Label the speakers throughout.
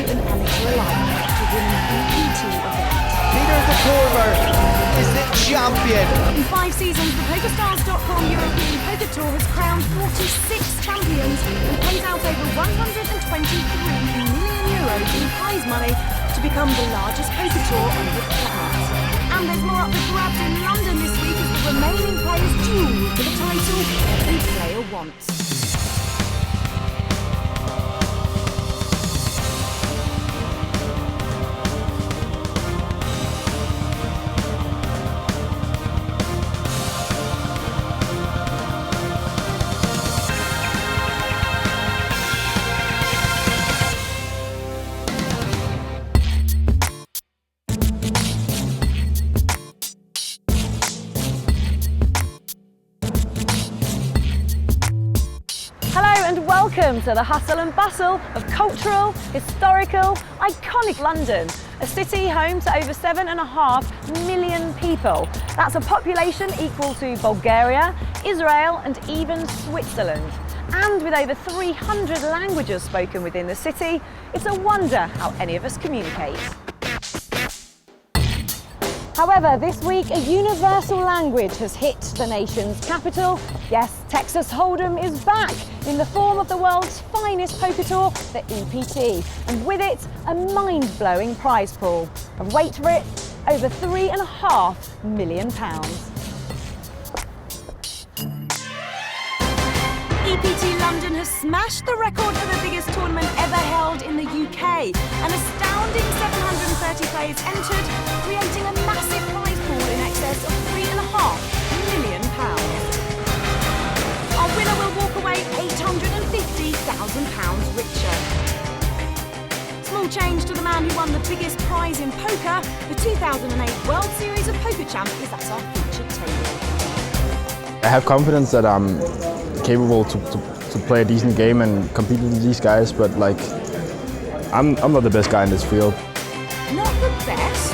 Speaker 1: and amateur alike to win an EPT event.
Speaker 2: Peter the Corver is the champion.
Speaker 1: In 5 seasons, the PokerStars.com European Poker Tour has crowned 46 champions and pays out over €123 million in prize money to become the largest poker tour on the planet. And there's more up for grabs in London this week as the remaining players duel for the title every player wants. Welcome to the hustle and bustle of cultural, historical, iconic London, a city home to over 7.5 million people. That's a population equal to Bulgaria, Israel and even Switzerland. And with over 300 languages spoken within the city, it's a wonder how any of us communicate. However, this week a universal language has hit the nation's capital. Yes, Texas Hold'em is back in the form of the world's finest poker tour, the EPT, and with it, a mind-blowing prize pool. And wait for it, over £3.5 million. EPT London has smashed the record for the biggest tournament ever held in the UK. An astounding 730 players entered, creating a massive prize pool in excess of £3.5 million. Our winner will walk away £850,000 richer. Small change to the man who won the biggest prize in poker. The 2008 World Series of Poker Champ is at our featured table.
Speaker 3: I have confidence that I'm capable to play a decent game and compete with these guys, but like I'm not the best guy in this field.
Speaker 1: Not the best,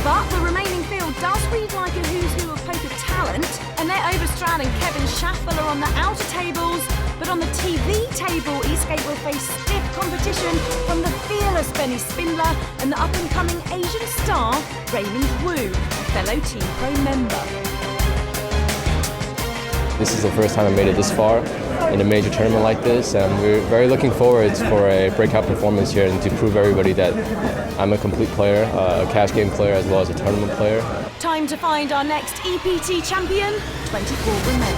Speaker 1: but the remaining field does read like a who's who of poker talent, and they're Overstrand and Kevin Schaffel are on the outer tables, but on the TV table, Eastgate will face stiff competition from the fearless Benny Spindler and the up-and-coming Asian star Raymond Wu, a fellow Team Pro member.
Speaker 4: This is the first time I made it this far in a major tournament like this, and we're very looking forward for a breakout performance here and to prove everybody that I'm a complete player, a cash game player as well as a tournament player.
Speaker 1: Time to find our next EPT champion, 24 remain.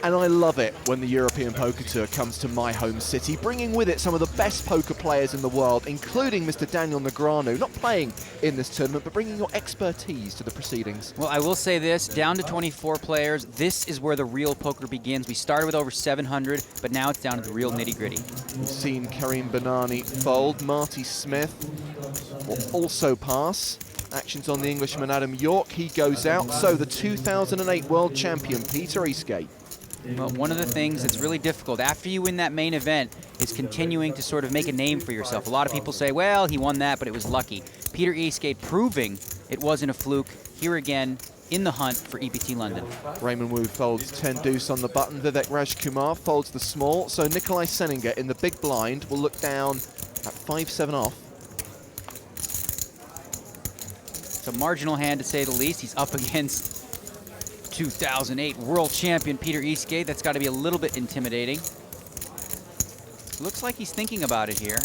Speaker 2: And I love it when the European Poker Tour comes to my home city, bringing with it some of the best poker players in the world, including Mr. Daniel Negreanu, not playing in this tournament, but bringing your expertise to the proceedings.
Speaker 5: Well, I will say this, down to 24 players, this is where the real poker begins. We started with over 700, but now it's down to the real nitty-gritty.
Speaker 2: We've seen Karim Benani fold. Marty Smith will also pass. Actions on the Englishman Adam York, he goes out. So the 2008 world champion, Peter Eastgate.
Speaker 5: Well, one of the things that's really difficult after you win that main event is continuing to sort of make a name for yourself. A lot of people say, well, he won that, but it was lucky. Peter Eastgate proving it wasn't a fluke here again in the hunt for EPT London.
Speaker 2: Raymond Wu folds 10 deuce on the button. Vivek Rajkumar folds the small. So Nikolai Seninger in the big blind will look down at 5-7 off.
Speaker 5: It's a marginal hand to say the least. He's up against 2008 world champion Peter Eastgate. That's got to be a little bit intimidating. Looks like he's thinking about it here.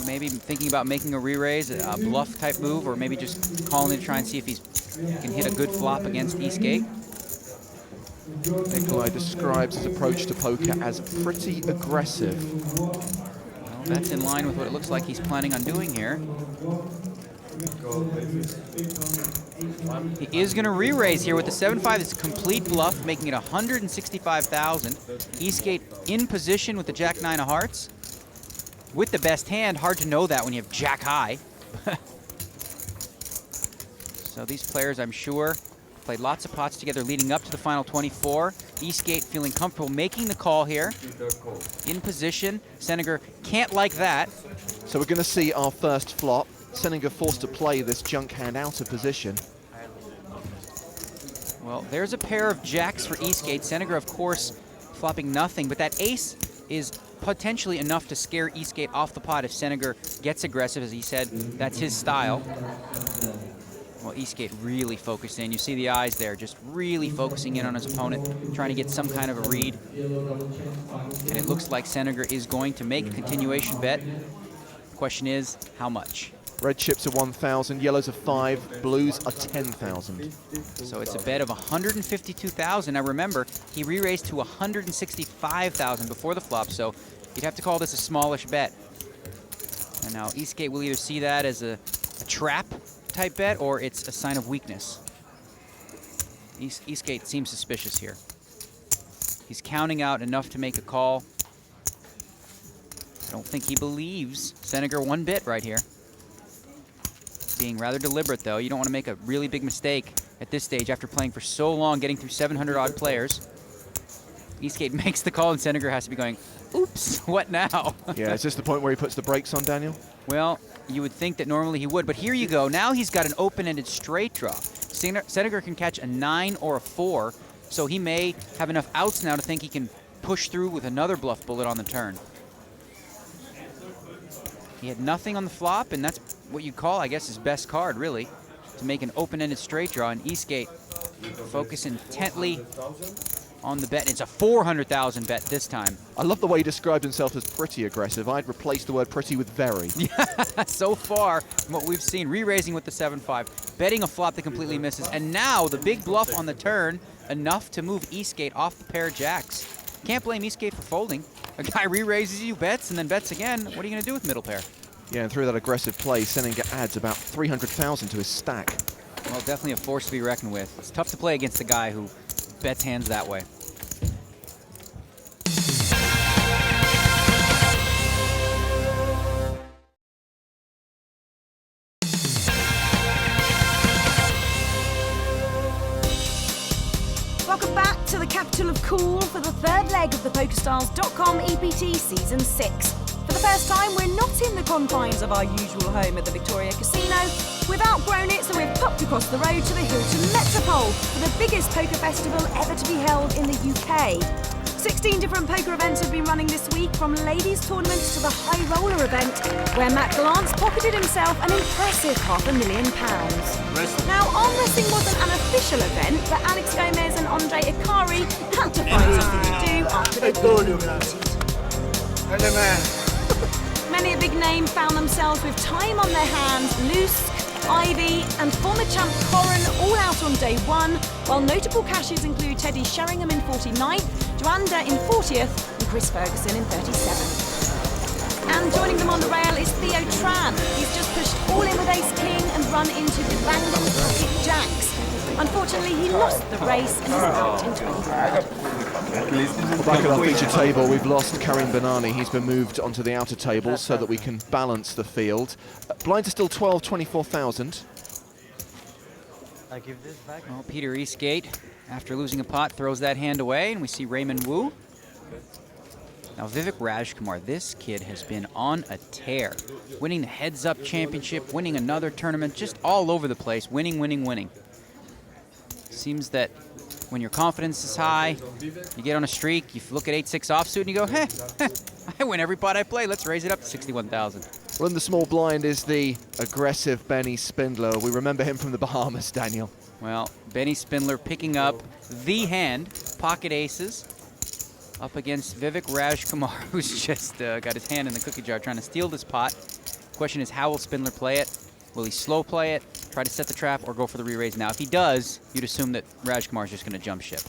Speaker 5: Maybe thinking about making a re-raise, a bluff type move, or maybe just calling in to try and see if he can hit a good flop against Eastgate.
Speaker 2: Nikolai describes his approach to poker as pretty aggressive.
Speaker 5: Well, that's in line with what it looks like he's planning on doing here. He is going to re-raise here with the 7-5. It's a complete bluff, making it 165,000. Eastgate in position with the Jack-9 of hearts. With the best hand, hard to know that when you have Jack high. So these players, I'm sure, played lots of pots together leading up to the final 24. Eastgate feeling comfortable making the call here. In position. Seninger can't like that.
Speaker 2: So we're going to see our first flop. Seninger forced to play this junk hand out of position.
Speaker 5: Well, there's a pair of jacks for Eastgate. Seninger, of course, flopping nothing, but that ace is potentially enough to scare Eastgate off the pot if Senegar gets aggressive. As he said, that's his style. Well, Eastgate really focused in. You see the eyes there, just really focusing in on his opponent, trying to get some kind of a read. And it looks like Senegar is going to make a continuation bet. The question is, how much?
Speaker 2: Red chips are 1,000, yellows are 5, blues are 10,000.
Speaker 5: So it's a bet of 152,000. Now remember, he re-raised to 165,000 before the flop, so you'd have to call this a smallish bet. And now Eastgate will either see that as a trap type bet or it's a sign of weakness. Eastgate seems suspicious here. He's counting out enough to make a call. I don't think he believes Senegar one bit right here. Being rather deliberate, though. You don't want to make a really big mistake at this stage after playing for so long, getting through 700-odd players. Eastgate makes the call, and Senegar has to be going, oops, what now?
Speaker 2: Yeah, is this the point where he puts the brakes on, Daniel?
Speaker 5: Well, you would think that normally he would, but here you go. Now he's got an open-ended straight draw. Senegar can catch a 9 or a 4, so he may have enough outs now to think he can push through with another bluff bullet on the turn. He had nothing on the flop, and that's what you call, I guess, his best card, really, to make an open-ended straight draw. And Eastgate focus intently on the bet. It's a 400,000 bet this time.
Speaker 2: I love the way he described himself as pretty aggressive. I'd replace the word pretty with very.
Speaker 5: So far, from what we've seen, re-raising with the 7-5, betting a flop that completely misses, and now the big bluff on the turn, enough to move Eastgate off the pair of jacks. Can't blame Eastgate for folding. A guy re-raises you, bets, and then bets again. What are you going to do with middle pair?
Speaker 2: Yeah, and through that aggressive play, Senegar adds about 300,000 to his stack.
Speaker 5: Well, definitely a force to be reckoned with. It's tough to play against a guy who bets hands that way.
Speaker 1: Welcome back to the capital of cool for the third leg of the PokerStars.com EPT Season 6. For the first time, we're not in the confines of our usual home at the Victoria Casino. We've outgrown it, so we've popped across the road to the Hilton Metropole for the biggest poker festival ever to be held in the UK. 16 different poker events have been running this week, from ladies' tournaments to the high roller event, where Matt Glance pocketed himself an impressive £500,000. Now, arm wrestling wasn't an official event, but Alex Gomez and Andre Ikari had to find something to do after they Many a big name found themselves with time on their hands. Lusk, Ivy and former champ Corran all out on day one, while notable cashes include Teddy Sheringham in 49th, Joanda in 40th and Chris Ferguson in 37th. And joining them on the rail is Theo Tran. He's just pushed all in with ace king and run into the random pocket jacks. Unfortunately, he lost the race and is out in 25th.
Speaker 2: Back at our feature table, we've lost Karim Benani. He's been moved onto the outer table so that we can balance the field. Blinds are still 12, 24,000.
Speaker 6: I give this back.
Speaker 5: Well, Peter Eastgate, after losing a pot, throws that hand away, and we see Raymond Wu. Now, Vivek Rajkumar, this kid has been on a tear. Winning the Heads Up Championship, winning another tournament, just all over the place, winning, winning, winning. Seems that when your confidence is high, you get on a streak, you look at 8-6 offsuit and you go, hey, I win every pot I play, let's raise it up to 61,000.
Speaker 2: Well, in the small blind is the aggressive Benny Spindler. We remember him from the Bahamas, Daniel.
Speaker 5: Well, Benny Spindler picking up the hand, pocket aces, up against Vivek Rajkumar, who's just got his hand in the cookie jar trying to steal this pot. Question is, how will Spindler play it? Will he slow play it, try to set the trap, or go for the re-raise? Now, if he does, you'd assume that Rajkumar is just going to jump ship.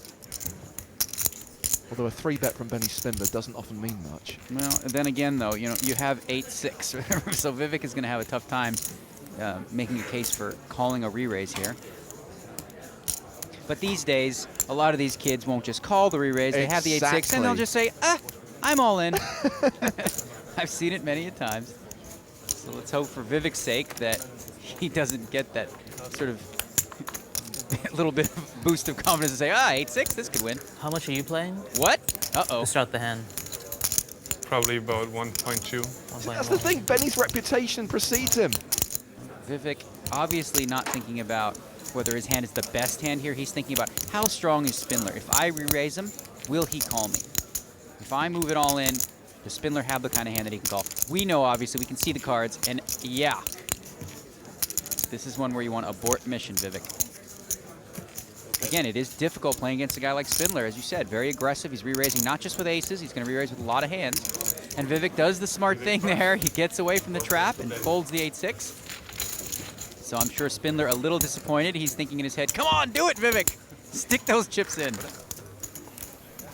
Speaker 2: Although a 3-bet from Benny Spindler doesn't often mean much.
Speaker 5: Well, then again, though, you have 8-6, so Vivek is going to have a tough time making a case for calling a re-raise here. But these days, a lot of these kids won't just call the re-raise. They have the 8-6, and they'll just say, I'm all in. I've seen it many a times. So let's hope for Vivek's sake that he doesn't get that sort of little bit of boost of confidence and say, 8-6, this could win.
Speaker 6: How much are you playing?
Speaker 5: What? Uh-oh.
Speaker 6: To start the hand.
Speaker 7: Probably about 1.2.
Speaker 2: That's the thing, Benny's reputation precedes him.
Speaker 5: Vivek obviously not thinking about whether his hand is the best hand here. He's thinking about how strong is Spindler. If I re-raise him, will he call me? If I move it all in, does Spindler have the kind of hand that he can call? We know, obviously, we can see the cards, and yeah. This is one where you want to abort mission, Vivek. Again, it is difficult playing against a guy like Spindler, as you said, very aggressive. He's re-raising not just with aces, he's going to re-raise with a lot of hands. And Vivek does the smart thing there. He gets away from the trap and folds the 8-6. So I'm sure Spindler a little disappointed. He's thinking in his head, come on, do it, Vivek. Stick those chips in.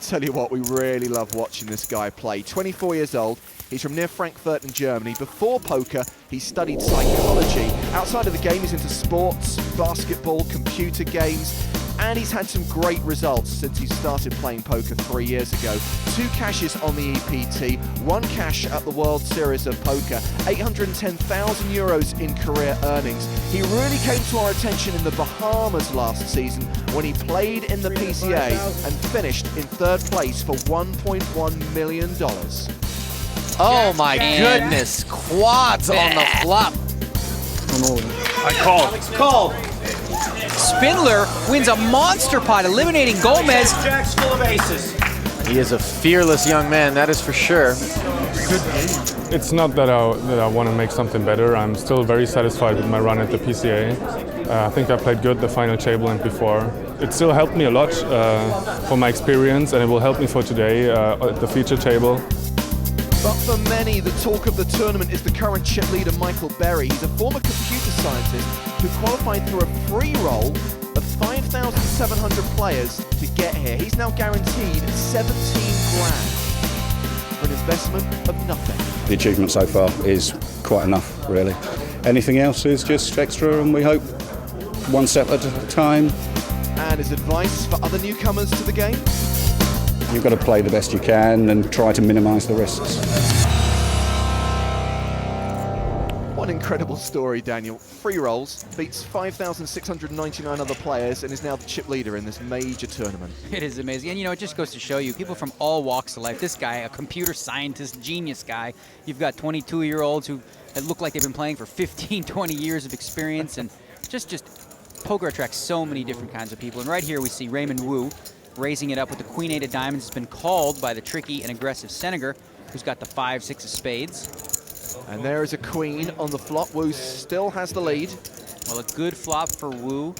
Speaker 2: Tell you what, we really love watching this guy play. 24 years old, he's from near Frankfurt in Germany. Before poker, he studied psychology. Outside of the game, he's into sports, basketball, computer games, and he's had some great results since he started playing poker 3 years ago. 2 cashes on the EPT, 1 cash at the World Series of Poker, 810,000 euros in career earnings. He really came to our attention in the Bahamas last season when he played in the PCA and finished in 3rd place for $1.1 million.
Speaker 8: Oh my goodness, quads on the flop.
Speaker 7: I call.
Speaker 8: Call.
Speaker 5: Spindler wins a monster pot, eliminating Gomez.
Speaker 8: Jack's full of aces. He is a fearless young man, that is for sure.
Speaker 7: It's not that I want to make something better. I'm still very satisfied with my run at the PCA. I think I played good the final table and before. It still helped me a lot for my experience, and it will help me for today at the feature table.
Speaker 2: But for many, the talk of the tournament is the current chip leader, Michael Berry. He's a former computer scientist who qualified through a free roll of 5,700 players to get here. He's now guaranteed 17 grand for an investment of nothing.
Speaker 9: The achievement so far is quite enough, really. Anything else is just extra, and we hope one step at a time.
Speaker 2: And his advice for other newcomers to the game?
Speaker 9: You've got to play the best you can and try to minimise the risks.
Speaker 2: What an incredible story, Daniel. 3 rolls, beats 5,699 other players, and is now the chip leader in this major tournament.
Speaker 5: It is amazing. And, you know, it just goes to show you, people from all walks of life. This guy, a computer scientist, genius guy. You've got 22-year-olds who look like they've been playing for 15, 20 years of experience. And just poker attracts so many different kinds of people. And right here we see Raymond Wu raising it up with the Queen-8 of diamonds. It's been called by the tricky and aggressive Senegar, who's got the 5-6 of spades.
Speaker 2: And there is a queen on the flop. Wu still has the lead.
Speaker 5: Well, a good flop for Wu.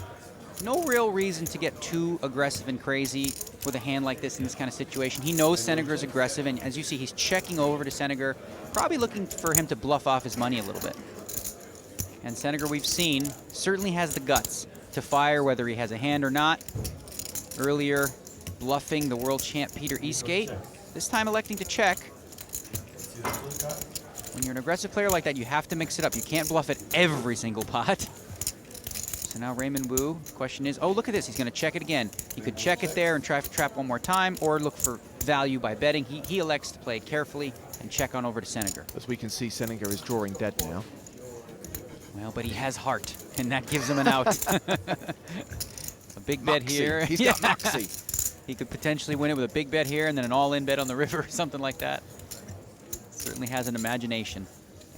Speaker 5: No real reason to get too aggressive and crazy with a hand like this in this kind of situation. He knows Senegar's aggressive, and as you see, he's checking over to Senegar, probably looking for him to bluff off his money a little bit. And Senegar, we've seen, certainly has the guts to fire whether he has a hand or not. Earlier, bluffing the world champ Peter Eastgate. This time electing to check. When you're an aggressive player like that, you have to mix it up. You can't bluff at every single pot. So now Raymond Wu, the question is, oh, look at this. He's going to check it again. He could check it there and try to trap one more time, or look for value by betting. He elects to play carefully and check on over to Senegar.
Speaker 2: As we can see, Senegar is drawing dead now.
Speaker 5: Well, but he has heart, and that gives him an out. A big bet here.
Speaker 2: He's got Maxi.
Speaker 5: He could potentially win it with a big bet here and then an all-in bet on the river, something like that. Certainly has an imagination.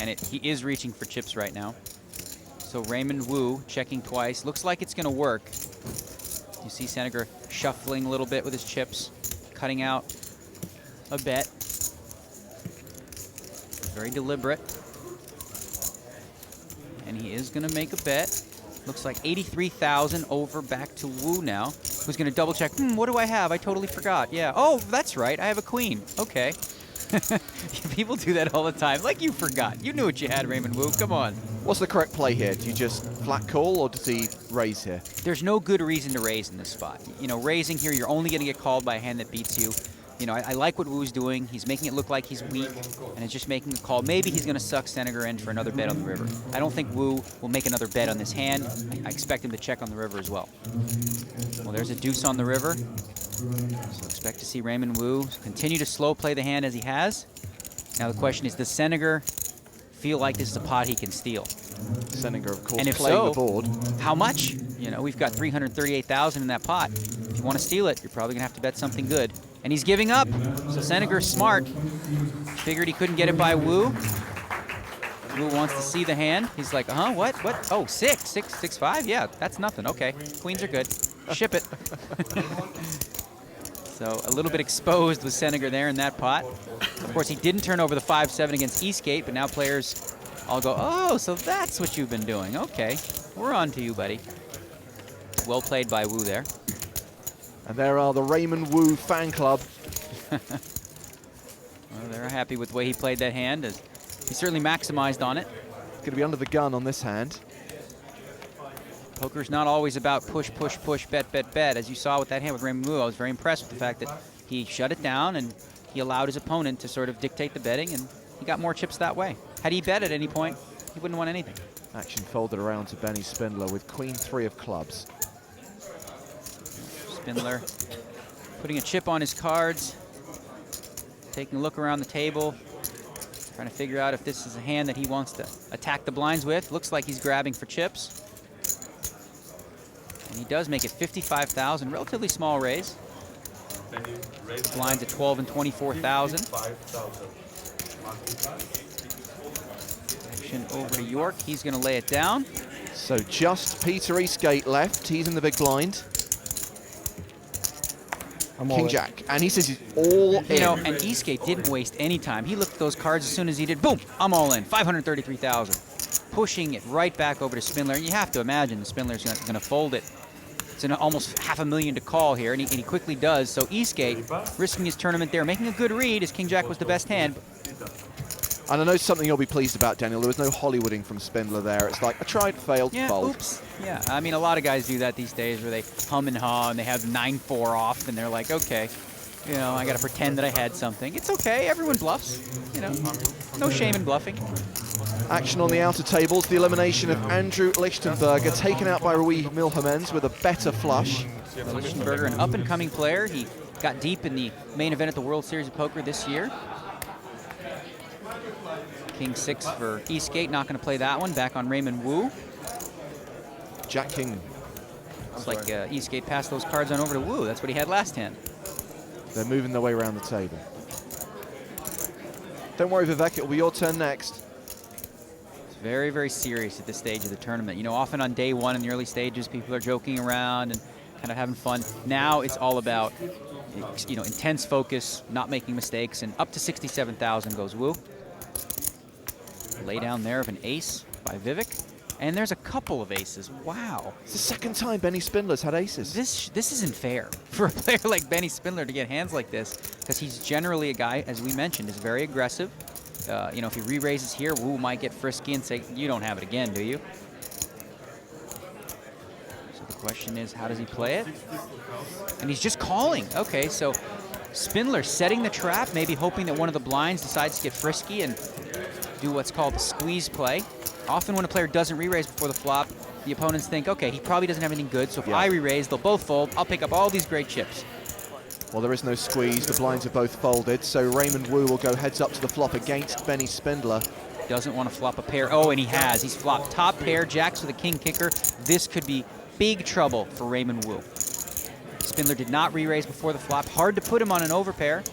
Speaker 5: And he is reaching for chips right now. So Raymond Wu checking twice. Looks like it's going to work. You see Senegar shuffling a little bit with his chips, cutting out a bet. Very deliberate. And he is going to make a bet. Looks like 83,000 over back to Wu now, who's going to double check. What do I have? I totally forgot. Yeah. Oh, that's right. I have a queen. Okay. People do that all the time. Like you forgot. You knew what you had, Raymond Wu. Come on.
Speaker 2: What's the correct play here? Do you just flat call, or does he raise here?
Speaker 5: There's no good reason to raise in this spot. You know, raising here, you're only going to get called by a hand that beats you. You know, I like what Wu's doing. He's making it look like he's weak, and it's just making a call. Maybe he's going to suck Senegar in for another bet on the river. I don't think Wu will make another bet on this hand. I expect him to check on the river as well. Well, there's a deuce on the river. So expect to see Raymond Wu continue to slow play the hand as he has. Now the question is, does Senegar feel like this is a pot he can steal?
Speaker 2: Senegar, of course,
Speaker 5: and if
Speaker 2: playing
Speaker 5: so,
Speaker 2: the board.
Speaker 5: How much? You know, we've got 338,000 in that pot. If you want to steal it, you're probably going to have to bet something good. And he's giving up. So Senegar's smart. Figured he couldn't get it by Wu. Wu wants to see the hand. He's like, what? Oh, 6, 5? Yeah, that's nothing. Okay, queens are good. Ship it. So a little bit exposed with Senegar there in that pot. Of course, he didn't turn over the 5-7 against Eastgate, but now players all go, oh, so that's what you've been doing. Okay, we're on to you, buddy. Well played by Wu there.
Speaker 2: And there are the Raymond Wu fan club.
Speaker 5: Well, they're happy with the way he played that hand. As he certainly maximized on it.
Speaker 2: Going to be under the gun on this hand.
Speaker 5: Poker's not always about push, push, push, bet, bet, bet. As you saw with that hand with Raymond Wu, I was very impressed with the fact that he shut it down and he allowed his opponent to sort of dictate the betting, and he got more chips that way. Had he bet at any point, he wouldn't want anything.
Speaker 2: Action folded around to Benny Spindler with queen 3 of clubs.
Speaker 5: Spindler putting a chip on his cards, taking a look around the table, trying to figure out if this is a hand that he wants to attack the blinds with. Looks like he's grabbing for chips. And he does make it 55,000, relatively small raise. Blinds at 12 and 24,000. Action over to York. He's going to lay it down.
Speaker 2: So just Peter Eastgate left. He's in the big blind. King Jack, and he says he's all in.
Speaker 5: You know, and Eastgate didn't waste any time. He looked at those cards as soon as he did. Boom! I'm all in. 533,000. Pushing it right back over to Spindler. And you have to imagine the Spindler's going to fold it. It's almost $500,000 to call here, and he quickly does. So Eastgate risking his tournament there, making a good read as King Jack was the best hand.
Speaker 2: And I know something you'll be pleased about, Daniel. There was no Hollywooding from Spindler there. It's like, I tried, failed,
Speaker 5: Yeah,
Speaker 2: fold.
Speaker 5: oops. Yeah, I mean, a lot of guys do that these days where they hum and haw and they have 9-4 off and they're like, okay, you know, I got to pretend that I had something. It's okay. Everyone bluffs. You know, no shame in bluffing.
Speaker 2: Action on the outer tables. The elimination of Andrew Lichtenberger, taken out by Rui Milhamens with a better flush.
Speaker 5: Lichtenberger, an up-and-coming player. He got deep in the main event at the World Series of Poker this year. King 6 for Eastgate, not going to play that one. Back on Raymond Wu.
Speaker 2: Jack King.
Speaker 5: Looks like Eastgate passed those cards on over to Wu. That's what he had last hand.
Speaker 2: They're moving their way around the table. Don't worry, Vivek, it'll be your turn next.
Speaker 5: It's very, very serious at this stage of the tournament. You know, often on day one in the early stages, people are joking around and kind of having fun. Now it's all about, you know, intense focus, not making mistakes, and up to 67,000 goes Wu. Lay down there of an ace by Vivek. And there's a couple of aces. Wow.
Speaker 2: It's the second time Benny Spindler's had aces.
Speaker 5: This isn't fair for a player like Benny Spindler to get hands like this, because he's generally a guy, as we mentioned, is very aggressive. You know, if he re-raises here, Wu might get frisky and say, you don't have it again, do you? So the question is, how does he play it? And he's just calling. Okay, so Spindler setting the trap, maybe hoping that one of the blinds decides to get frisky and do what's called the squeeze play. Often when a player doesn't re-raise before the flop, the opponents think, okay, he probably doesn't have anything good, so if I re-raise, they'll both fold. I'll pick up all these great chips.
Speaker 2: Well, there is no squeeze. The blinds are both folded, so Raymond Wu will go heads up to the flop against Benny Spindler.
Speaker 5: Doesn't want to flop a pair. Oh, and he has. He's flopped top pair, jacks with a king kicker. This could be big trouble for Raymond Wu. Spindler did not re-raise before the flop. Hard to put him on an overpair.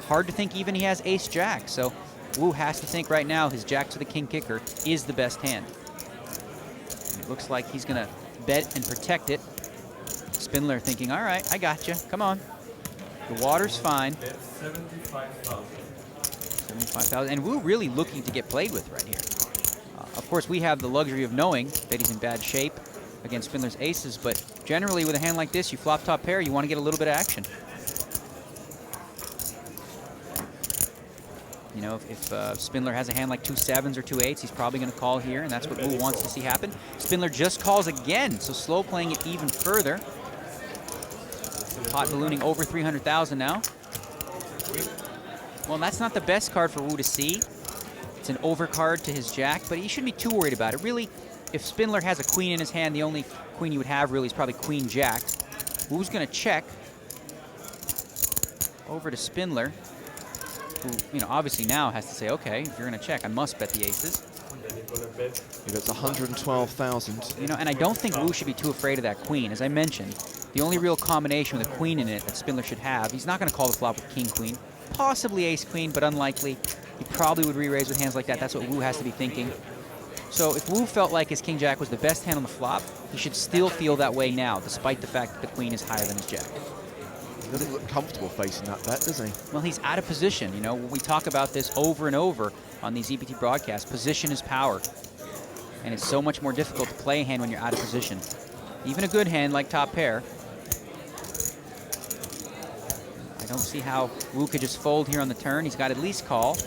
Speaker 5: Hard to think even he has ace-jack, so Wu has to think right now his jacks with a king kicker is the best hand. And it looks like he's going to bet and protect it. Spindler thinking, all right, I got you. Come on. The water's fine. 75,000. And Wu really looking to get played with right here. Of course, we have the luxury of knowing that he's in bad shape against Spindler's aces, but generally with a hand like this, you flop top pair, you want to get a little bit of action. You know, if Spindler has a hand like 2 7s or 2 8s, he's probably going to call here, and that's what Wu wants to see happen. Spindler just calls again, so slow playing it even further. Pot ballooning over 300,000 now. Well, that's not the best card for Wu to see. It's an overcard to his jack, but he shouldn't be too worried about it. Really, if Spindler has a queen in his hand, the only queen he would have really is probably queen jack. Wu's going to check over to Spindler, who, you know, obviously now has to say, okay, if you're going to check, I must bet the aces.
Speaker 2: He bets 112,000.
Speaker 5: You know, and I don't think Wu should be too afraid of that queen. As I mentioned, the only real combination with a queen in it that Spindler should have, he's not going to call the flop with king-queen. Possibly ace-queen, but unlikely. He probably would re-raise with hands like that. That's what Wu has to be thinking. So if Wu felt like his king-jack was the best hand on the flop, he should still feel that way now, despite the fact that the queen is higher than his jack.
Speaker 2: He doesn't look comfortable facing that bet, does he?
Speaker 5: Well, he's out of position. You know, we talk about this over and over on these EPT broadcasts. Position is power. And it's so much more difficult to play a hand when you're out of position. Even a good hand like top pair. I don't see how Wu could just fold here on the turn. He's got at least call.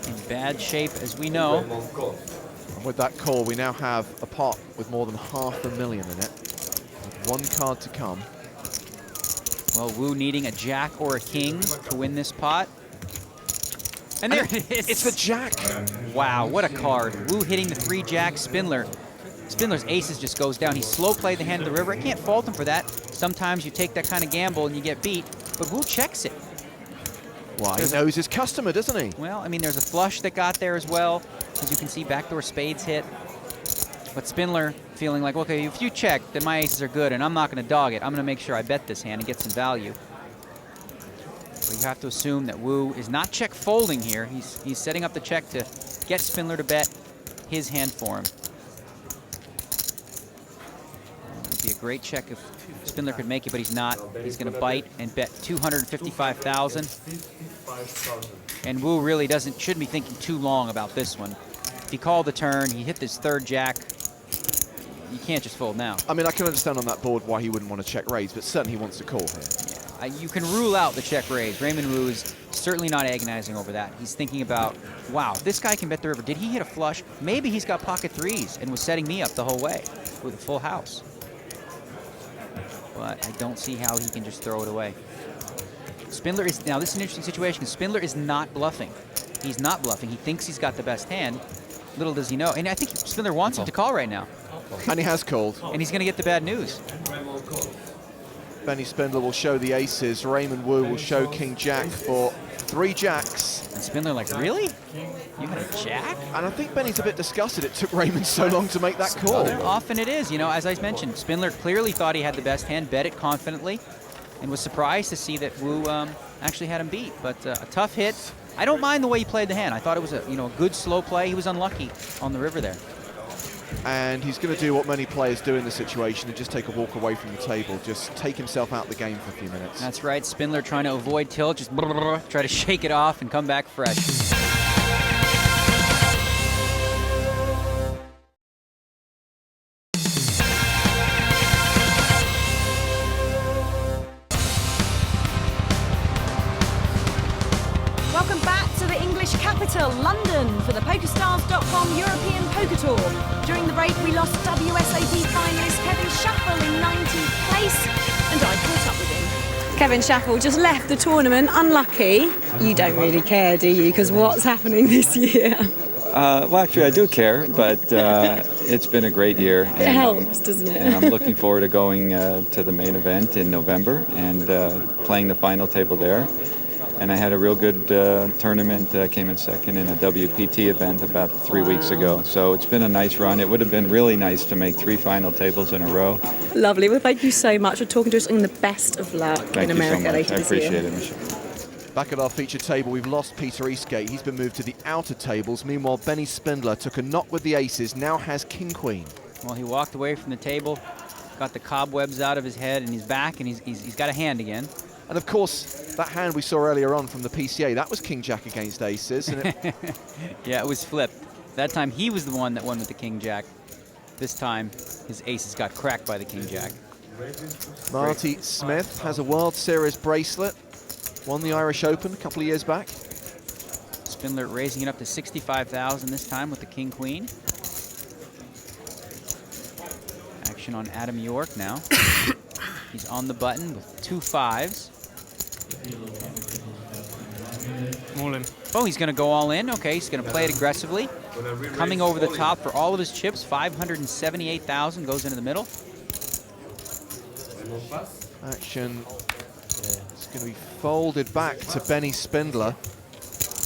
Speaker 5: In bad shape, as we know.
Speaker 2: And with that call, we now have a pot with more than $500,000 in it, with one card to come.
Speaker 5: Well, Wu needing a jack or a king to win this pot. And there it is.
Speaker 2: It's the jack.
Speaker 5: Wow, what a card. Wu hitting the 3-jack. Spindler's aces just goes down. He slow played the hand of the river. I can't fault him for that. Sometimes you take that kind of gamble and you get beat, but Wu checks it.
Speaker 2: Well, he knows his customer, doesn't he?
Speaker 5: Well, I mean, there's a flush that got there as well. As you can see, backdoor spades hit. But Spindler feeling like, okay, if you check, then my aces are good, and I'm not going to dog it. I'm going to make sure I bet this hand and get some value. But you have to assume that Wu is not check folding here. He's setting up the check to get Spindler to bet his hand for him. It would be a great check if Spindler could make it, but he's not. He's going to bite and bet 255,000. And Wu really shouldn't be thinking too long about this one. If he called the turn, he hit this 3rd jack. You can't just fold now.
Speaker 2: I mean, I can understand on that board why he wouldn't want to check raise, but certainly he wants to call here.
Speaker 5: Yeah, you can rule out the check raise. Raymond Wu is certainly not agonizing over that. He's thinking about, wow, this guy can bet the river. Did he hit a flush? Maybe he's got pocket 3s and was setting me up the whole way with a full house. But I don't see how he can just throw it away. Spindler is, now this is an interesting situation. Spindler is not bluffing. He's not bluffing. He thinks he's got the best hand. Little does he know. And I think Spindler wants him to call right now.
Speaker 2: And he has called.
Speaker 5: And he's going to get the bad news.
Speaker 2: Benny Spindler will show the aces. Raymond Wu will show King Jack for 3 jacks.
Speaker 5: And Spindler like, really? You had a jack?
Speaker 2: And I think Benny's a bit disgusted it took Raymond so long to make that call.
Speaker 5: Often it is. You know, as I mentioned, Spindler clearly thought he had the best hand, bet it confidently, and was surprised to see that Wu actually had him beat. But a tough hit. I don't mind the way he played the hand. I thought it was a good slow play. He was unlucky on the river there.
Speaker 2: And he's going to do what many players do in this situation and just take a walk away from the table, just take himself out of the game for a few minutes.
Speaker 5: That's right. Spindler trying to avoid tilt, just try to shake it off and come back fresh.
Speaker 1: Welcome back to the English capital, London, for the PokerStars.com European Poker Tour. During the break, we lost WSOP finalist Kevin Schaffel in 19th place, and I caught up with him. Kevin Schaffel just left the tournament, unlucky. You don't really care, do you? Because what's happening this year?
Speaker 10: Well, actually, I do care, but it's been a great year. And,
Speaker 1: it helps, doesn't it?
Speaker 10: And I'm looking forward to going to the main event in November and playing the final table there. And I had a real good tournament. Came in second in a WPT event about 3 weeks ago. So it's been a nice run. It would have been really nice to make 3 final tables in a row.
Speaker 1: Lovely. Well, thank you so much for talking to us, and the best of luck in America later this year.
Speaker 10: I appreciate it, Michelle.
Speaker 2: Back at our featured table, we've lost Peter Eastgate. He's been moved to the outer tables. Meanwhile, Benny Spindler took a knock with the aces, now has King-Queen.
Speaker 5: Well, he walked away from the table, got the cobwebs out of his head and he's back, and he's got a hand again.
Speaker 2: And of course, that hand we saw earlier on from the PCA, that was King Jack against aces. And
Speaker 5: yeah, it was flipped. That time he was the one that won with the King Jack. This time, his aces got cracked by the King Jack.
Speaker 2: Marty Smith has a World Series bracelet. Won the Irish Open a couple of years back.
Speaker 5: Spindler raising it up to 65,000 this time with the King Queen. Action on Adam York now. He's on the button with 2 5s.
Speaker 7: All in.
Speaker 5: Oh, he's going to go all in. Okay, he's going to play it aggressively. Coming over the top for all of his chips. 578,000 goes into the middle.
Speaker 2: Action is going to be folded back to Benny Spindler.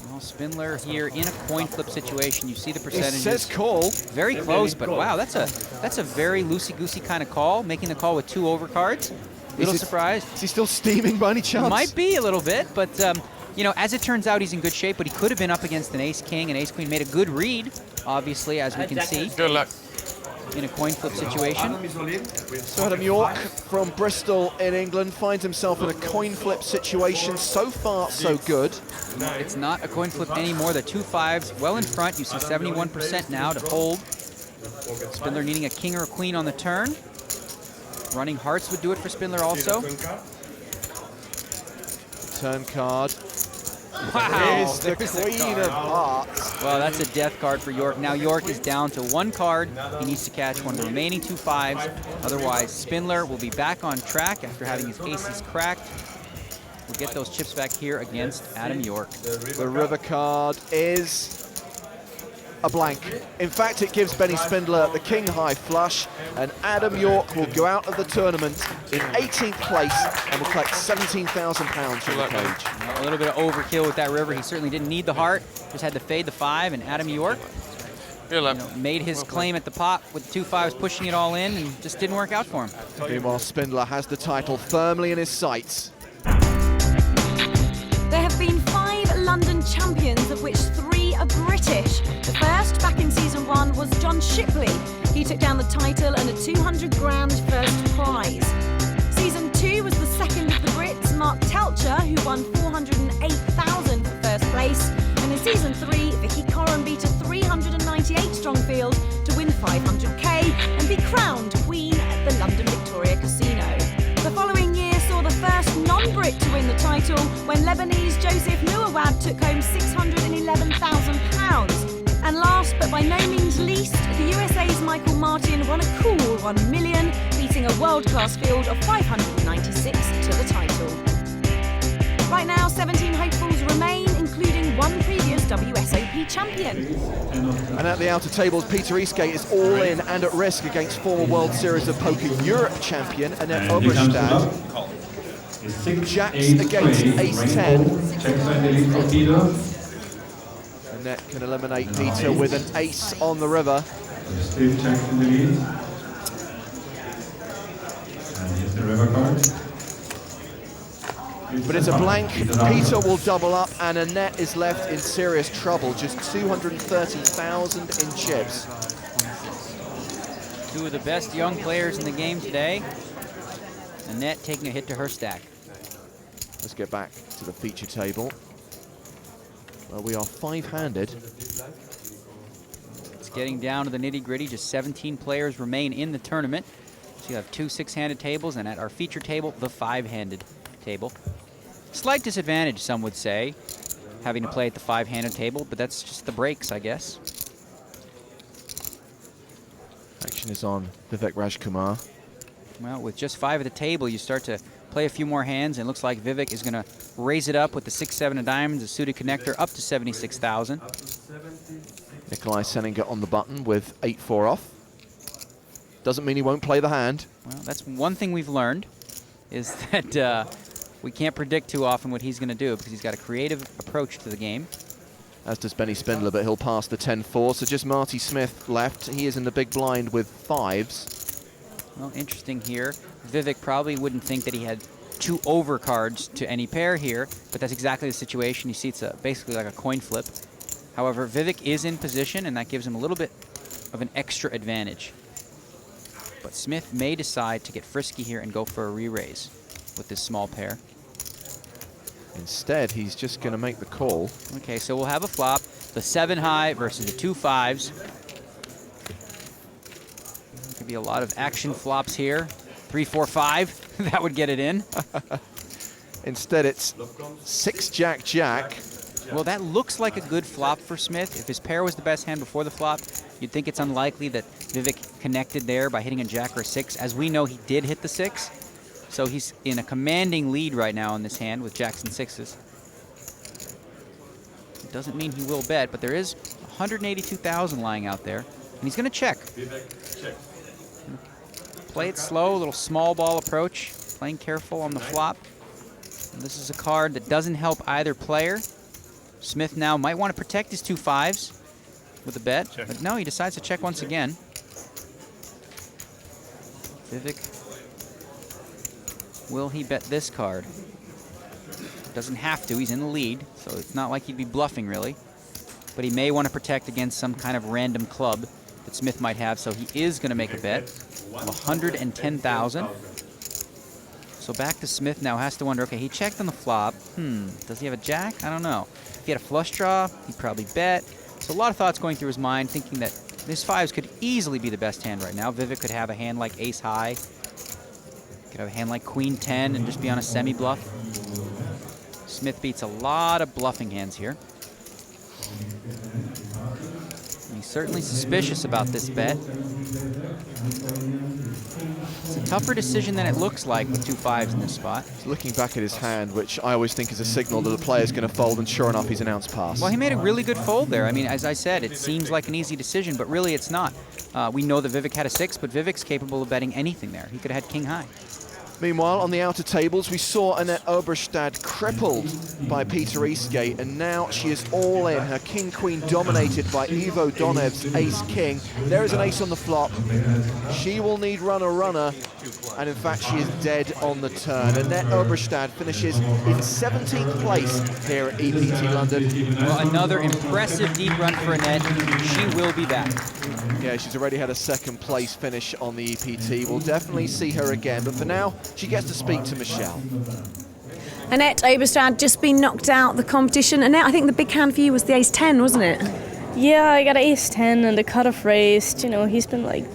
Speaker 5: Well, Spindler here in a coin flip situation. You see the percentages.
Speaker 2: It says call.
Speaker 5: Very close, but wow, that's a very loosey-goosey kind of call. Making the call with 2 overcards. Little surprised.
Speaker 2: Is he still steaming by any chance?
Speaker 5: Might be a little bit, but you know, as it turns out, he's in good shape. But he could have been up against an ace-king, and ace-queen made a good read, obviously, as we can see.
Speaker 7: Good luck.
Speaker 5: in a coin flip situation.
Speaker 2: So Adam York from Bristol in England finds himself in a coin flip situation. So far, so good.
Speaker 5: It's not a coin flip anymore. The 2-5s well in front. You see 71% now to hold. Spindler needing a king or a queen on the turn. Running hearts would do it for Spindler also.
Speaker 2: Turn card.
Speaker 5: Wow,
Speaker 2: Is the queen of hearts.
Speaker 5: Well, that's a death card for York. Now York is down to one card. He needs to catch one of the remaining 2-5s. Otherwise, Spindler will be back on track after having his aces cracked. We'll get those chips back here against Adam York.
Speaker 2: The river card is a blank. In fact, it gives Benny Spindler the king high flush, and Adam York will go out of the tournament in 18th place and will collect £17,000 from the cage.
Speaker 5: A little bit of overkill with that river. He certainly didn't need the heart, just had to fade the 5, and Adam York made his claim at the pot with the 2-5s pushing it all in, and just didn't work out for him.
Speaker 2: Meanwhile, Spindler has the title firmly in his sights.
Speaker 1: There have been 5 London champions, of which 3 are British. The first, back in season 1, was John Shipley. He took down the title and a 200 grand first prize. Season 2 was the second of the Brits, Mark Telcher, who won 408,000 for first place. And in season 3, Vicky Corran beat a 398 strong field to win 500k and be crowned Queen at the London Victoria Casino. The following year saw the first non-Brit to win the title when Lebanese Joseph Nouawad took home £611,000. And last but by no means least, the USA's Michael Martin won a cool $1 million, beating a world-class field of 596 to the title. Right now, 17 hopefuls remain, including 1 previous WSOP champion.
Speaker 2: And at the outer tables, Peter Eastgate is all in and at risk against former World Series of Poker Europe champion Annette Oberstad. Jacks against ace-10. Annette can eliminate Peter with an ace on the river. But it's a blank. Peter will double up, and Annette is left in serious trouble. Just 230,000 in chips.
Speaker 5: 2 of the best young players in the game today. Annette taking a hit to her stack.
Speaker 2: Let's get back to the feature table. Well, we are 5-handed.
Speaker 5: It's getting down to the nitty-gritty. Just 17 players remain in the tournament. So you have 2 6-handed tables, and at our feature table, the 5-handed table. Slight disadvantage, some would say, having to play at the 5-handed table, but that's just the breaks, I guess.
Speaker 2: Action is on Vivek Rajkumar.
Speaker 5: Well, with just 5 at the table, you start to play a few more hands, and it looks like Vivek is going to raise it up with the 6-7 of diamonds, a suited connector, up to 76,000.
Speaker 2: Nikolai Seninger on the button with 8-4 off. Doesn't mean he won't play the hand.
Speaker 5: Well, that's one thing we've learned, is that we can't predict too often what he's going to do because he's got a creative approach to the game.
Speaker 2: As does Benny Spindler, but he'll pass the 10-4. So just Marty Smith left. He is in the big blind with 5s.
Speaker 5: Well, interesting here. Vivek probably wouldn't think that he had 2 overcards to any pair here, but that's exactly the situation. You see it's basically like a coin flip. However, Vivek is in position, and that gives him a little bit of an extra advantage. But Smith may decide to get frisky here and go for a re-raise with this small pair.
Speaker 2: Instead, he's just going to make the call.
Speaker 5: Okay, so we'll have a flop. The 7 high versus the 2 5s. Could be a lot of action flops here. 3 4 5. That would get it in.
Speaker 2: Instead, it's 6 Jack Jack.
Speaker 5: Well, that looks like a good flop for Smith. If his pair was the best hand before the flop, you'd think it's unlikely that Vivek connected there by hitting a jack or a 6. As we know, he did hit the 6. So he's in a commanding lead right now in this hand with jacks and 6s. It doesn't mean he will bet, but there is 182,000 lying out there. And he's going to check. Play it slow, a little small ball approach, playing careful on the flop. And this is a card that doesn't help either player. Smith now might want to protect his 2 5s with a bet, but no, he decides to check once again. Vivek, will he bet this card? Doesn't have to, he's in the lead, so it's not like he'd be bluffing really. But he may want to protect against some kind of random club. that Smith might have, so he is going to make a bet of 110,000. So back to Smith now, has to wonder, okay, he checked on the flop. Does he have a jack? I don't know. If he had a flush draw, he'd probably bet. So a lot of thoughts going through his mind, thinking that his fives could easily be the best hand right now. Vivek could have a hand like ace high. Could have a hand like queen 10 and just be on a semi-bluff. Smith beats a lot of bluffing hands here. And he's certainly suspicious about this bet. It's a tougher decision than it looks like with 2 5s in this spot.
Speaker 2: He's looking back at his hand, which I always think is a signal that the player's going to fold, and sure enough, he's announced pass.
Speaker 5: Well, he made a really good fold there. I mean, as I said, it seems like an easy decision, but really it's not. We know that Vivek had a 6, but Vivek's capable of betting anything there. He could have had king high.
Speaker 2: Meanwhile, on the outer tables, we saw Annette Oberstad crippled by Peter Eastgate, and now she is all in. Her king-queen dominated by Ivo Donev's ace-king. There is an ace on the flop. She will need runner-runner, and in fact, she is dead on the turn. Annette Oberstad finishes in 17th place here at EPT London.
Speaker 5: Well, another impressive deep run for Annette. She will be back.
Speaker 2: Yeah, she's already had a 2nd place finish on the EPT. We'll definitely see her again, but for now, she gets to speak to Michelle.
Speaker 1: Annette Oberstad just been knocked out the competition. Annette, I think the big hand for you was the ace-10, wasn't it?
Speaker 11: Yeah, I got an ace-10 and the cutoff raised. You know, he's been like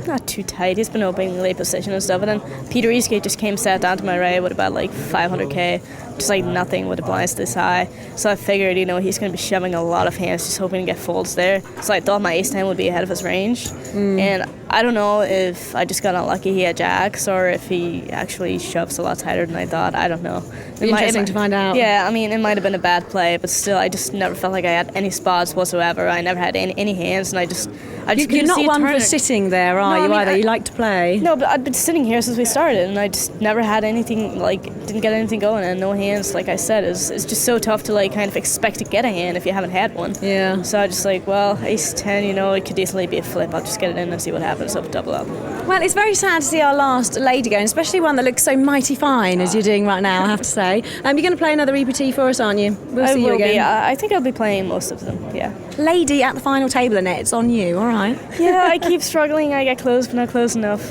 Speaker 11: not too tight. He's been opening late position and stuff. And then Peter Eastgate just came sat down to my right with about like 500k, just like nothing with the blinds this high. So I figured, you know, he's going to be shoving a lot of hands, just hoping to get folds there. So I thought my ace-10 would be ahead of his range. And I don't know if I just got unlucky he had jacks or if he actually shoves a lot tighter than I thought. I don't know.
Speaker 1: Interesting to find out.
Speaker 11: Yeah, I mean, it might have been a bad play, but still, I just never felt like I had any spots whatsoever. I never had any hands, and I just
Speaker 1: You're not one for sitting there, are you, either? You like to play.
Speaker 11: No, but I've been sitting here since we started, and I just never had anything, like, didn't get anything going, and no hands, like I said, it's just so tough to, like, kind of expect to get a hand if you haven't had one.
Speaker 1: Yeah.
Speaker 11: So I just like, well, ace-10, you know, it could easily be a flip. I'll just get it in and see what happens. I'll double up.
Speaker 1: Well, it's very sad to see our last lady go, and especially one that looks so mighty fine as you're doing right now, I have to say. You're going to play another EPT for us, aren't you? We'll see you again.
Speaker 11: I think I'll be playing most of them, yeah.
Speaker 1: Lady at the final table, Annette, it's on you, all right?
Speaker 11: Yeah, I keep struggling. I get close, but not close enough.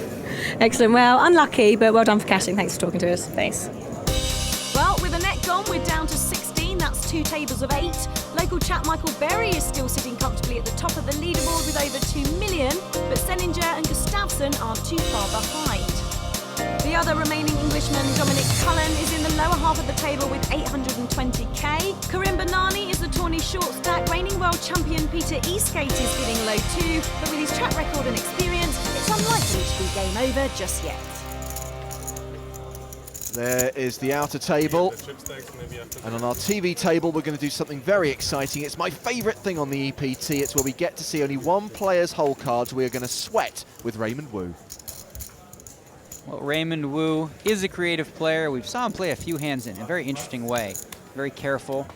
Speaker 1: Excellent. Well, unlucky, but well done for cashing. Thanks for talking to us.
Speaker 11: Thanks.
Speaker 1: Well, with Annette gone, we're down to 16. That's 2 tables of 8. Local chap Michael Berry is still sitting comfortably at the top of the leaderboard with over 2 million, but Seninger and Gustafsson aren't too far behind. The other remaining Englishman, Dominic Cullen, is in the lower half of the table with 820k. Karim Banani is the tourney short stack. Reigning world champion Peter Eastgate is feeling low too, but with his track record and experience, it's unlikely to be game over just yet.
Speaker 2: There is the outer table, and on our TV table we're going to do something very exciting. It's my favourite thing on the EPT. It's where we get to see only one player's hole cards. We are going to sweat with Raymond Wu.
Speaker 5: Well, Raymond Wu is a creative player. We've saw him play a few hands in a very interesting way. Very careful,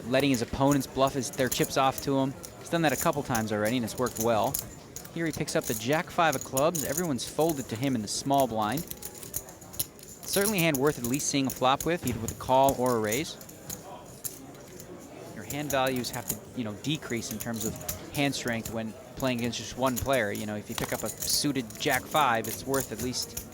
Speaker 5: letting his opponents bluff their chips off to him. He's done that a couple times already, and it's worked well. Here he picks up the Jack-5 of clubs. Everyone's folded to him in the small blind. Certainly a hand worth at least seeing a flop with, either with a call or a raise. Your hand values have to, you know, decrease in terms of hand strength when playing against just one player. You know, if you pick up a suited Jack-5, it's worth at least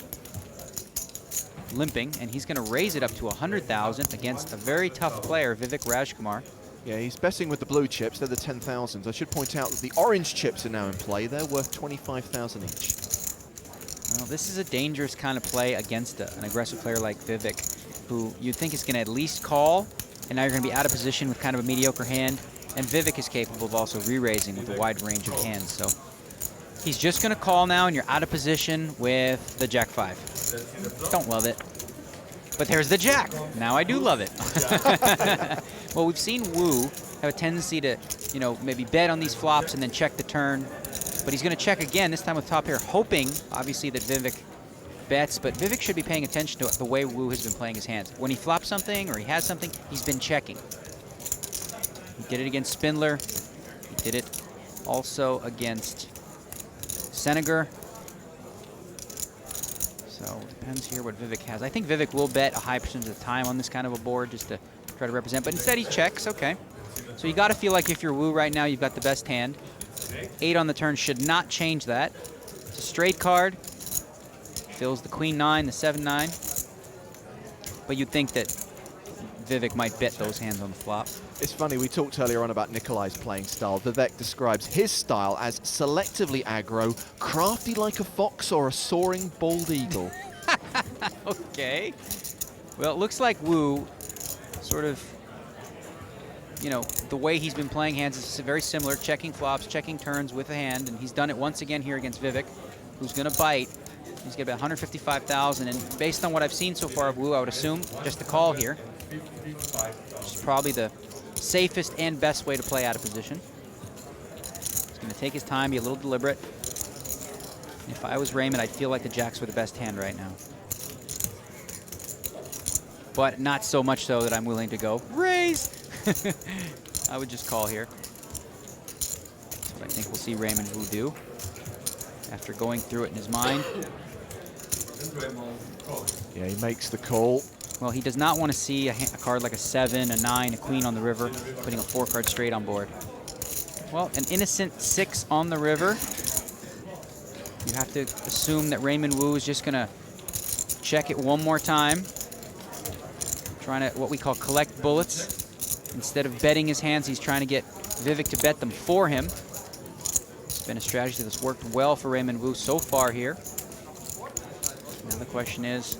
Speaker 5: limping, and he's going to raise it up to 100,000 against a very tough player, Vivek Rajkumar.
Speaker 2: Yeah, he's betting with the blue chips. They're the 10,000s. I should point out that the orange chips are now in play. They're worth 25,000 each.
Speaker 5: Well, this is a dangerous kind of play against an aggressive player like Vivek, who you'd think is going to at least call, and now you're going to be out of position with kind of a mediocre hand. And Vivek is capable of also re-raising with a wide range of hands. So he's just going to call now, and you're out of position with the Jack-5. Don't love it. But there's the Jack. Now I do love it. Well, we've seen Wu have a tendency to, you know, maybe bet on these flops and then check the turn. But he's going to check again, this time with top pair, hoping, obviously, that Vivek bets. But Vivek should be paying attention to the way Wu has been playing his hands. When he flops something or he has something, he's been checking. He did it against Spindler. He did it also against Seninger. So it depends here what Vivek has. I think Vivek will bet a high percentage of the time on this kind of a board just to try to represent. But instead he checks. Okay. So you got to feel like if you're Wu right now, you've got the best hand. 8 on the turn should not change that. It's a straight card. Fills the queen 9, the 7-9. But you'd think that Vivek might bet those hands on the flop.
Speaker 2: It's funny, we talked earlier on about Nikolai's playing style. Vivek describes his style as selectively aggro, crafty like a fox or a soaring bald eagle.
Speaker 5: Okay. Well, it looks like Wu sort of, you know, the way he's been playing hands is very similar, checking flops, checking turns with a hand, and he's done it once again here against Vivek, who's going to bite. He's got about 155,000, and based on what I've seen so far of Wu, I would assume just a call here, which is probably the safest and best way to play out of position. He's going to take his time, be a little deliberate. If I was Raymond, I'd feel like the jacks were the best hand right now. But not so much so that I'm willing to go, raise! I would just call here. That's what I think we'll see Raymond Wu do after going through it in his mind.
Speaker 2: Yeah, he makes the call.
Speaker 5: Well, he does not want to see a card like a 7, a 9, a queen on the river, putting a 4-card straight on board. Well, an innocent 6 on the river. You have to assume that Raymond Wu is just going to check it one more time. Trying to, what we call, collect bullets. Instead of betting his hands, he's trying to get Vivek to bet them for him. It's been a strategy that's worked well for Raymond Wu so far here. Now the question is,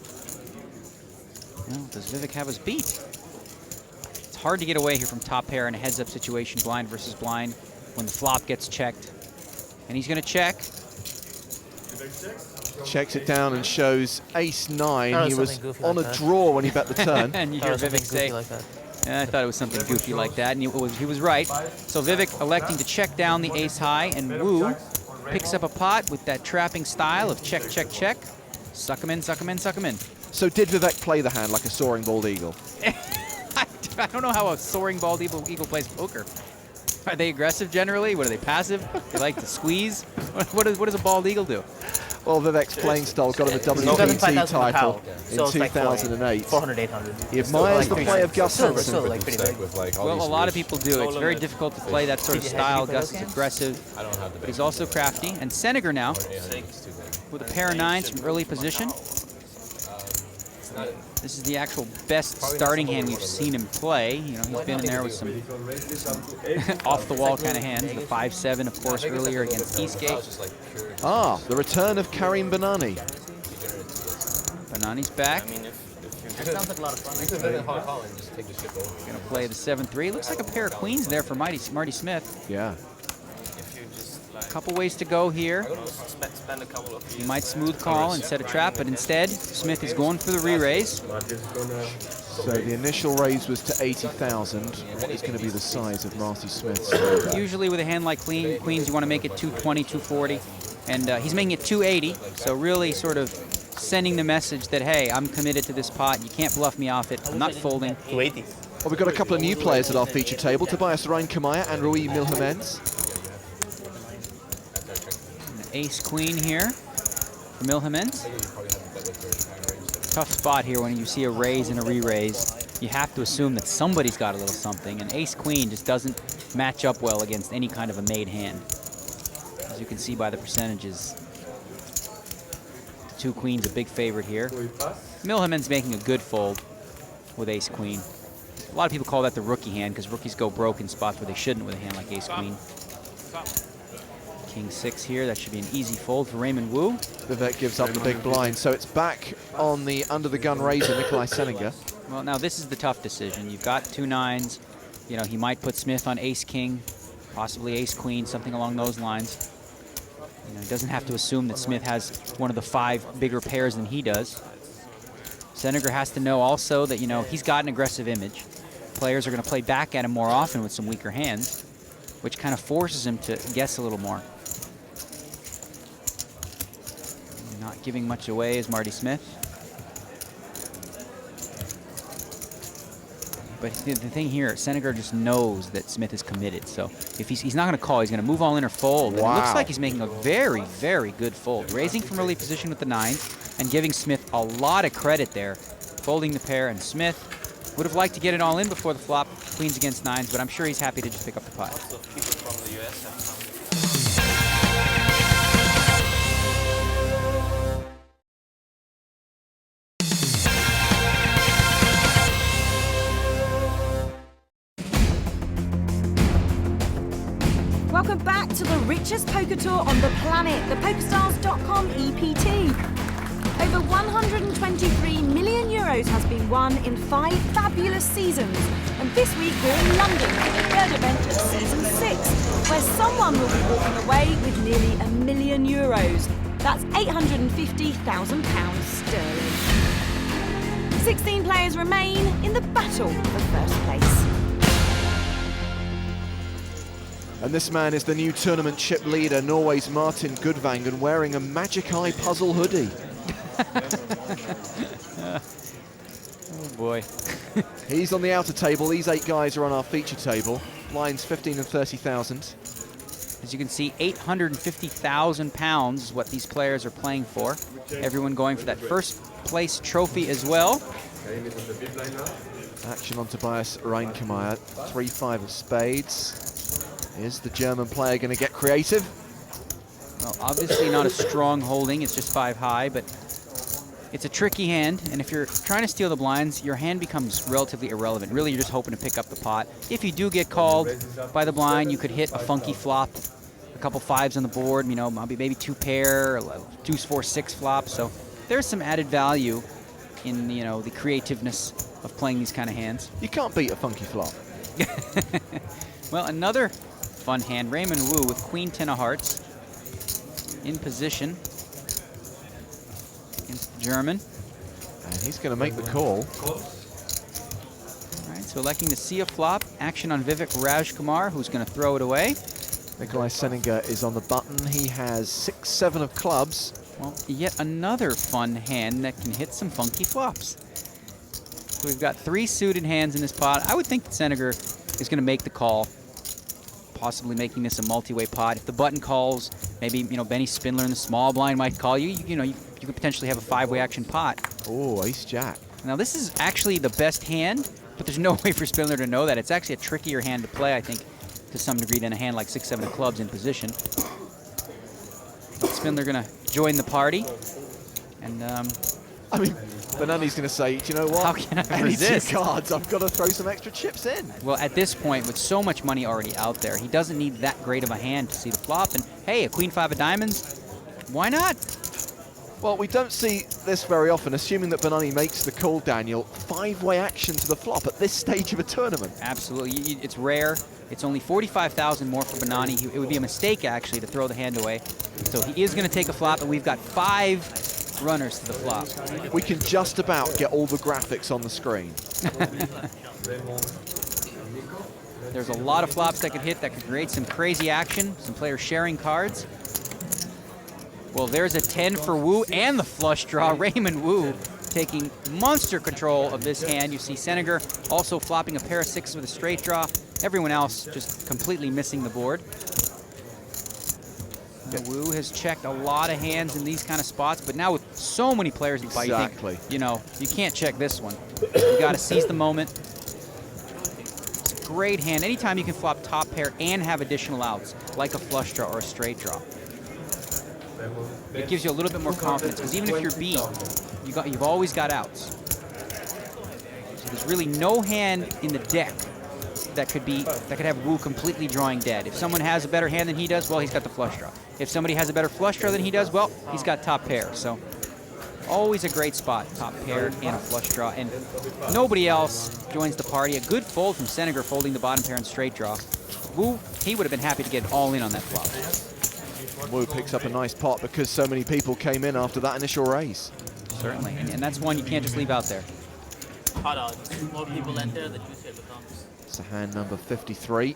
Speaker 5: well, does Vivek have his beat? It's hard to get away here from top pair in a heads-up situation, blind versus blind, when the flop gets checked. And he's going to check.
Speaker 2: Checks it down and shows ace-9. He was on a draw when he bet the turn.
Speaker 5: And you hear Vivek say,
Speaker 6: like that.
Speaker 5: I thought it was something goofy like that, and he was right. So Vivek electing to check down the ace-high, and Wu picks up a pot with that trapping style of check, check, check. Suck him in, suck him in, suck him in.
Speaker 2: So did Vivek play the hand like a soaring bald eagle?
Speaker 5: I don't know how a soaring bald eagle plays poker. Are they aggressive generally? What are they, passive? They like to squeeze? What does a bald eagle do?
Speaker 2: Well, Vivek's playing style got him a WPT title in 2008.
Speaker 6: 400, 800.
Speaker 2: He admires the play of Gus Hansen.
Speaker 5: Well, a lot of people do. It's very difficult to play that sort of style. Gus is aggressive, but he's also crafty. And Senegar now, with a pair of 9s from early position. This is the actual best starting hand we've seen him play. You know, he's been in there with some off-the-wall kind of hands. The 5-7, of course, earlier against Eastgate.
Speaker 2: Ah, the return of Karim Banani.
Speaker 5: Banani's back.
Speaker 6: That sounds like a lot of fun.
Speaker 5: Gonna play the 7-3. Looks like a pair of queens there for Marty Smith.
Speaker 2: Yeah.
Speaker 5: A couple ways to go here. He might smooth call and set a trap, but instead, Smith is going for the re-raise.
Speaker 2: So the initial raise was to 80,000. What is going to be the size of Marty Smith's?
Speaker 5: Usually with a hand like queens, you want to make it 220, 240. And he's making it 280, so really sort of sending the message that, hey, I'm committed to this pot. You can't bluff me off it. I'm not folding.
Speaker 6: 280.
Speaker 2: Well, we've got a couple of new players at our feature table, Tobias Ryan Kamaya and Rui Milhamens.
Speaker 5: Ace-queen here for Milhamens. Tough spot here when you see a raise and a re-raise. You have to assume that somebody's got a little something, and ace-queen just doesn't match up well against any kind of a made hand. As you can see by the percentages. The 2 queens a big favorite here. Milhamens making a good fold with ace-queen. A lot of people call that the rookie hand because rookies go broke in spots where they shouldn't with a hand like ace-queen. King 6 here, that should be an easy fold for Raymond Wu.
Speaker 2: Vivek gives up the big blind, so it's back on the under-the-gun raiser, Nikolai Senegar.
Speaker 5: Well, now this is the tough decision. You've got 2 9s. You know, he might put Smith on ace-king, possibly ace-queen, something along those lines. You know, he doesn't have to assume that Smith has one of the 5 bigger pairs than he does. Senegar has to know also that, you know, he's got an aggressive image. Players are going to play back at him more often with some weaker hands, which kind of forces him to guess a little more. Not giving much away is Marty Smith. But the thing here, Senegar just knows that Smith is committed. So if he's not going to call, he's going to move all in or fold. And it looks like he's making a very, very good fold. Raising from early position with the 9s and giving Smith a lot of credit there. Folding the pair, and Smith would have liked to get it all in before the flop, queens against 9s, but I'm sure he's happy to just pick up the pot.
Speaker 1: Welcome back to the richest poker tour on the planet, the PokerStars.com EPT. Over 123 million euros has been won in 5 fabulous seasons. And this week we're in London for the 3rd event of season 6, where someone will be walking away with nearly €1 million. That's £850,000 sterling. 16 players remain in the battle for first place.
Speaker 2: And this man is the new tournament chip leader, Norway's Martin Gudvangen, wearing a Magic Eye puzzle hoodie.
Speaker 5: Oh boy.
Speaker 2: He's on the outer table. These 8 guys are on our feature table. Lines 15 and 30,000.
Speaker 5: As you can see, £850,000 is what these players are playing for. Everyone going for that first place trophy as well.
Speaker 2: Action on Tobias Reinkemeyer. 3-5 of spades. Is the German player going to get creative?
Speaker 5: Well, obviously not a strong holding. It's just 5 high, but it's a tricky hand, and if you're trying to steal the blinds, your hand becomes relatively irrelevant. Really, you're just hoping to pick up the pot. If you do get called by the blind, you could hit a funky flop, a couple 5s on the board, you know, maybe 2 pair, deuce 4 6 flop. So there's some added value in, you know, the creativeness of playing these kind of hands.
Speaker 2: You can't beat a funky flop.
Speaker 5: Well, another fun hand, Raymond Wu with Queen 10 of hearts in position. German.
Speaker 2: And he's going to make the call.
Speaker 5: All right, so electing to see a flop. Action on Vivek Rajkumar, who's going to throw it away.
Speaker 2: Nikolai Seninger is on the button. He has 6-7 of clubs.
Speaker 5: Well, yet another fun hand that can hit some funky flops. So we've got 3 suited hands in this pot. I would think that Seninger is going to make the call, possibly making this a multi-way pot. If the button calls, maybe, you know, Benny Spindler in the small blind might call you. You could potentially have a 5-way action pot.
Speaker 2: Oh, ace-jack.
Speaker 5: Now, this is actually the best hand, but there's no way for Spindler to know that. It's actually a trickier hand to play, I think, to some degree, than a hand like 6-7 of clubs in position. Spindler going to join the party. And,
Speaker 2: I mean, Benani's going to say, do you know what?
Speaker 5: How can I
Speaker 2: Any
Speaker 5: resist?
Speaker 2: 2 cards, I've got to throw some extra chips in.
Speaker 5: Well, at this point, with so much money already out there, he doesn't need that great of a hand to see the flop. And, hey, a Queen 5 of diamonds, why not?
Speaker 2: Well, we don't see this very often, assuming that Benani makes the call, Daniel. 5-way action to the flop at this stage of a tournament.
Speaker 5: Absolutely. It's rare. It's only 45,000 more for Benani. It would be a mistake, actually, to throw the hand away. So he is going to take a flop, and we've got 5 runners to the flop.
Speaker 2: We can just about get all the graphics on the screen.
Speaker 5: There's a lot of flops that could hit that could create some crazy action, some players sharing cards. Well, there's a 10 for Wu and the flush draw. Raymond Wu taking monster control of this hand. You see Seninger also flopping a pair of 6s with a straight draw. Everyone else just completely missing the board. Wu has checked a lot of hands in these kind of spots, but now with so many players in the fight, you think, you know, you can't check this one. You got to seize the moment. It's a great hand. Anytime you can flop top pair and have additional outs, like a flush draw or a straight draw, it gives you a little bit more confidence, because even if you're beat, you've always got outs. So there's really no hand in the deck that could have Wu completely drawing dead. If someone has a better hand than he does, well, he's got the flush draw. If somebody has a better flush draw than he does, well, he's got top pair. So always a great spot, top pair and a flush draw. And nobody else joins the party. A good fold from Seninger, folding the bottom pair and straight draw. Wu, he would have been happy to get all in on that flop.
Speaker 2: Wu picks up a nice pot because so many people came in after that initial raise.
Speaker 5: Certainly, and that's one you can't just leave out there.
Speaker 6: Hot odds. More people enter, the juice here becomes.
Speaker 2: It's hand number 53.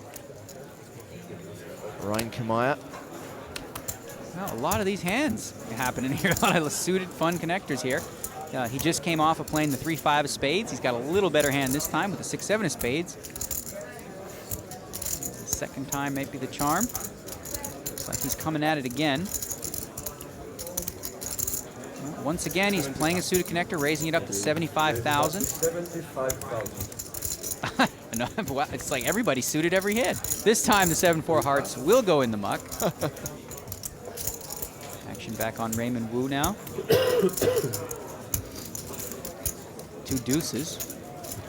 Speaker 2: Reinkemeyer.
Speaker 5: Well, a lot of these hands happening here. A lot of suited, fun connectors here. He just came off of playing the 3-5 of spades. He's got a little better hand this time with the 6-7 of spades. The second time might be the charm. Looks like he's coming at it again. Well, once again, he's playing a suited connector, raising it up to 75,000. 75,000. No, it's like everybody suited every hit. This time, the 7-4 hearts will go in the muck. Action back on Raymond Wu now. 2 deuces.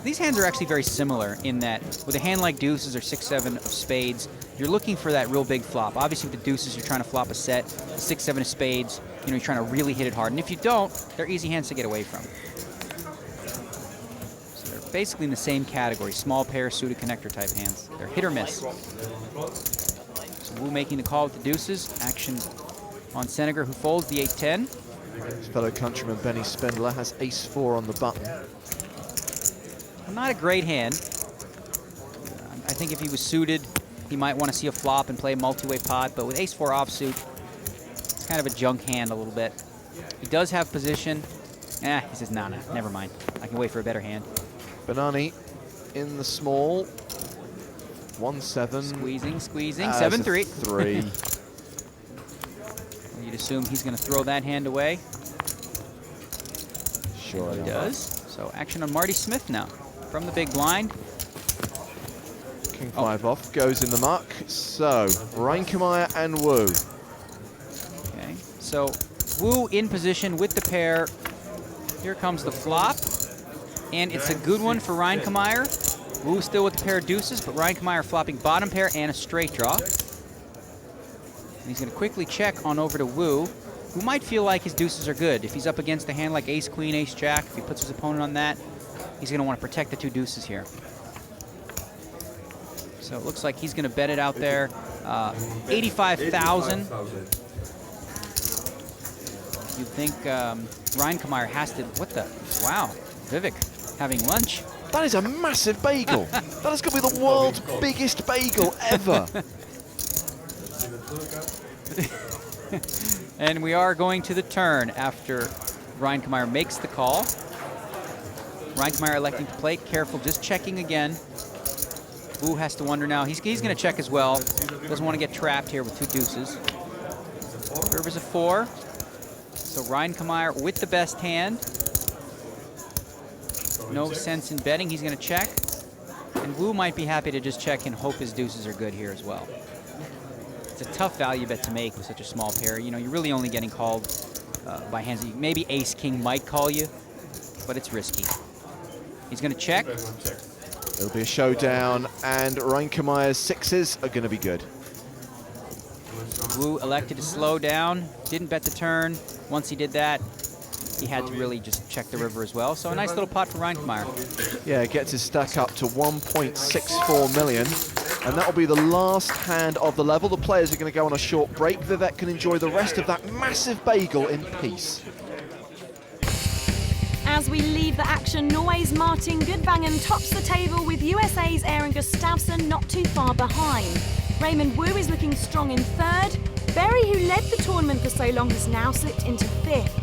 Speaker 5: These hands are actually very similar in that with a hand like deuces or 6-7 of spades, You're looking for that real big flop. Obviously with the deuces, you're trying to flop a set, 6, 7 of spades. You know, you're trying to really hit it hard. And if you don't, they're easy hands to get away from. So they're basically in the same category, small pair, suited connector type hands. They're hit or miss. So Wu making the call with the deuces. Action on Senegar, who folds the 8-10.
Speaker 2: His fellow countryman Benny Spindler has ace-4 on the button.
Speaker 5: Not a great hand. I think if he was suited, he might want to see a flop and play a multi-way pot, but with ace-4 offsuit, it's kind of a junk hand a little bit. He does have position. He says, nah, never mind. I can wait for a better hand.
Speaker 2: Benani in the small. 1-7.
Speaker 5: Squeezing. 7-3.
Speaker 2: 3.
Speaker 5: You'd assume he's going to throw that hand away.
Speaker 2: Sure
Speaker 5: he does. So action on Marty Smith now from the big blind.
Speaker 2: King 5 off, goes in the muck. So, Reinkemeyer and Wu.
Speaker 5: Okay, so Wu in position with the pair. Here comes the flop. And it's a good one for Reinkemeyer. Wu still with the pair of deuces, but Reinkemeyer flopping bottom pair and a straight draw. And he's going to quickly check on over to Wu, who might feel like his deuces are good. If he's up against a hand like ace-queen, ace-jack, if he puts his opponent on that, he's going to want to protect the 2 deuces here. So it looks like he's going to bet it out there. 85,000. You think Reinkemeyer has to, wow, Vivek having lunch.
Speaker 2: That is a massive bagel. That is going to be the world's biggest bagel ever.
Speaker 5: And we are going to the turn after Reinkemeyer makes the call. Reinkemeyer electing to play. Careful, just checking again. Wu has to wonder now. He's going to check as well. Doesn't want to get trapped here with 2 deuces. River's a 4. So Reinkemeyer with the best hand. No sense in betting. He's going to check. And Wu might be happy to just check and hope his deuces are good here as well. It's a tough value bet to make with such a small pair. You know, you're really only getting called by hands that maybe ace-king might call you, but it's risky. He's going to check.
Speaker 2: It'll be a showdown, and Reinkemeyer's 6s are going to be good.
Speaker 5: Wu elected to slow down, didn't bet the turn. Once he did that, he had to really just check the river as well. So a nice little pot for Reinkemeyer.
Speaker 2: Yeah, gets his stack up to 1.64 million. And that'll be the last hand of the level. The players are going to go on a short break. Vivek can enjoy the rest of that massive bagel in peace.
Speaker 1: As we leave the action, Norway's Martin Gudvangen tops the table with USA's Aaron Gustafsson not too far behind. Raymond Wu is looking strong in 3rd. Berry, who led the tournament for so long, has now slipped into 5th.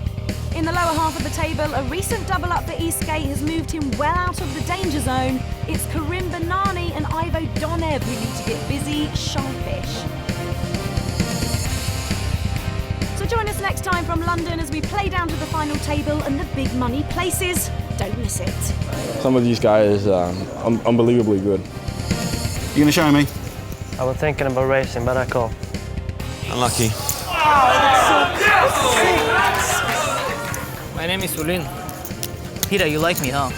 Speaker 1: In the lower half of the table, a recent double up for Eastgate has moved him well out of the danger zone. It's Karim Benani and Ivo Donev who need to get busy sharpish. So join us next time from London as we play down to the final table and the big money places. Don't miss it.
Speaker 3: Some of these guys are unbelievably good.
Speaker 9: You gonna show me?
Speaker 6: I was thinking about racing, but I call.
Speaker 8: Unlucky.
Speaker 6: My name is Ulin. Peter, you like me, huh?